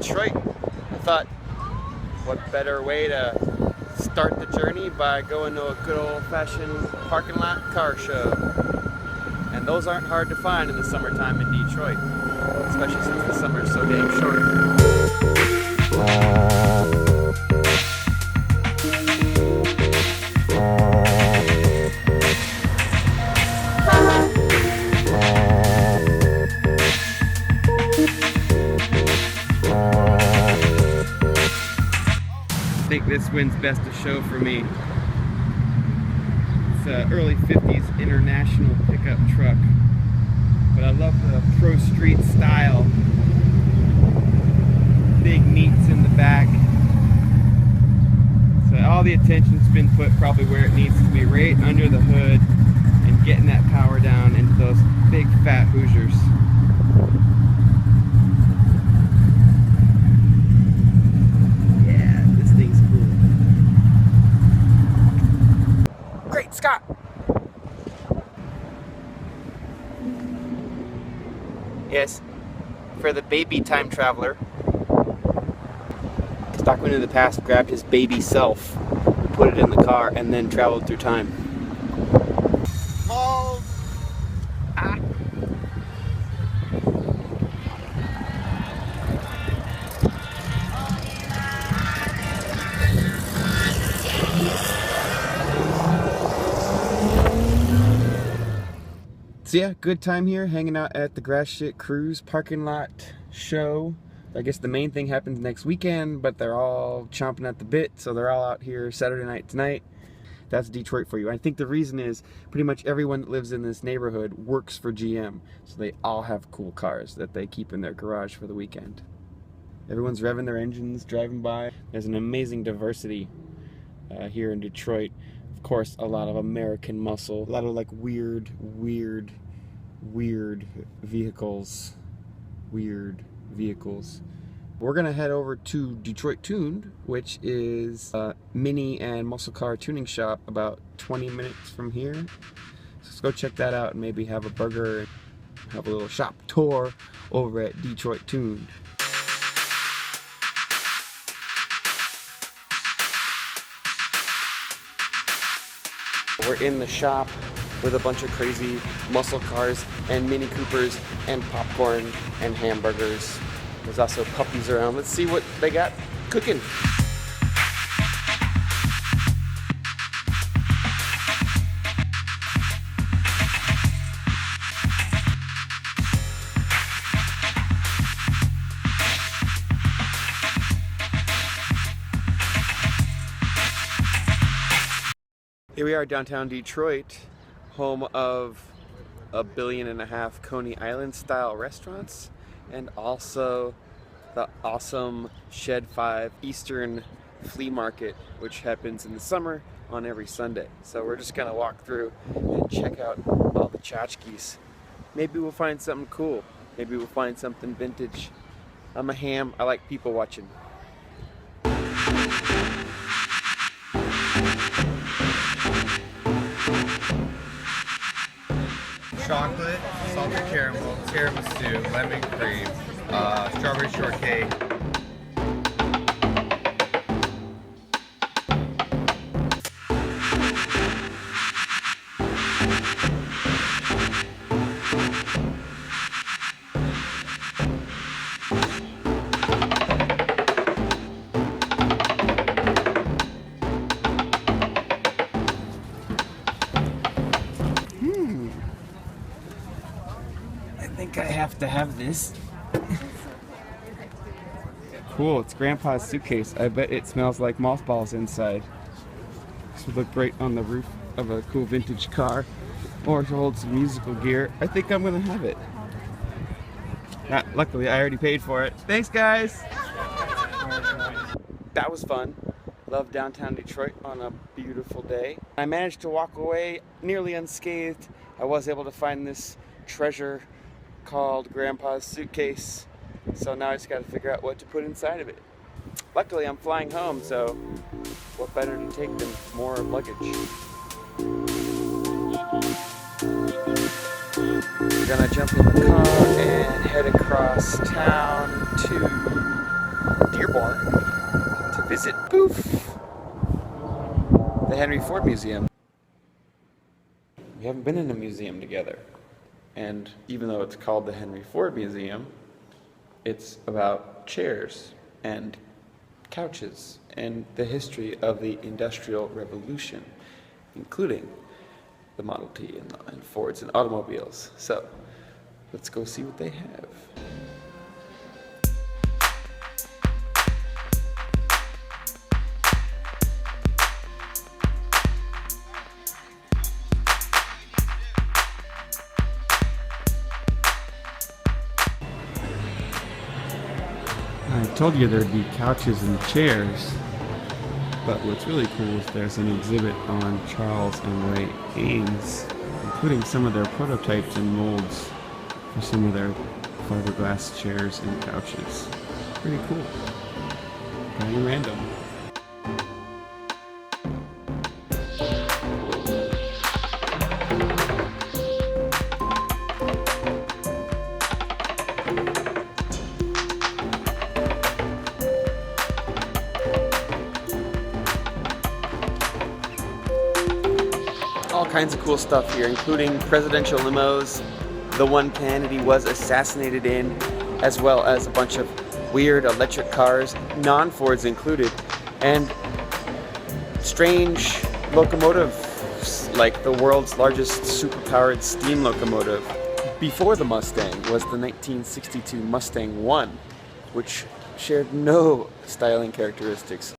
Detroit, I thought, what better way to start the journey by going to a good old-fashioned parking lot car show. And those aren't hard to find in the summertime in Detroit, especially since the summer is so damn short. I think this wins Best of Show for me. It's an early 50s international pickup truck, but I love the Pro Street style. Big meats in the back. So all the attention's been put probably where it needs to be, right under the hood, and getting that power down into those big fat Hoosiers. Scott. Yes, for the baby time traveler. Scott went into the past, grabbed his baby self, put it in the car, and then traveled through time. Balls. Ah. So yeah, good time here, hanging out at the Gratiot Cruise parking lot show. I guess the main thing happens next weekend, but they're all chomping at the bit, so they're all out here Saturday night tonight. That's Detroit for you. I think the reason is pretty much everyone that lives in this neighborhood works for GM, so they all have cool cars that they keep in their garage for the weekend. Everyone's revving their engines, driving by. There's an amazing diversity here in Detroit. Of course, a lot of American muscle, a lot of like weird vehicles. We're gonna head over to Detroit Tuned, which is a mini and muscle car tuning shop about 20 minutes from here. So let's go check that out and maybe have a burger and have a little shop tour over at Detroit Tuned. We're in the shop with a bunch of crazy muscle cars and Mini Coopers and popcorn and hamburgers. There's also puppies around. Let's see what they got cooking. Here we are downtown Detroit, home of 1.5 billion Coney Island style restaurants, and also the awesome Shed 5 Eastern Flea Market, which happens in the summer on every Sunday. So we're just gonna walk through and check out all the tchotchkes. Maybe we'll find something cool. Maybe we'll find something vintage. I'm a ham, I like people watching. Chocolate, salted caramel, tiramisu, lemon cream, strawberry shortcake. I think I have to have this. Cool, it's Grandpa's suitcase. I bet it smells like mothballs inside. This would look great on the roof of a cool vintage car, or to hold some musical gear. I think I'm gonna have it. Luckily, I already paid for it. Thanks, guys! That was fun. Love downtown Detroit on a beautiful day. I managed to walk away nearly unscathed. I was able to find this treasure called Grandpa's suitcase. So now I just got to figure out what to put inside of it. Luckily, I'm flying home, so what better to take than more luggage? We're gonna jump in the car and head across town to Dearborn to visit, poof, the Henry Ford Museum. We haven't been in a museum together. And even though it's called the Henry Ford Museum, it's about chairs and couches and the history of the Industrial Revolution, including the Model T and Fords and automobiles. So let's go see what they have. I told you there'd be couches and chairs, but what's really cool is there's an exhibit on Charles and Ray Haynes, including some of their prototypes and molds for some of their fiberglass chairs and couches. Pretty cool. Kind of random. All kinds of cool stuff here, including presidential limos, the one Kennedy was assassinated in, as well as a bunch of weird electric cars, non-Fords included, and strange locomotives like the world's largest superpowered steam locomotive. Before the Mustang was the 1962 Mustang 1, which shared no styling characteristics.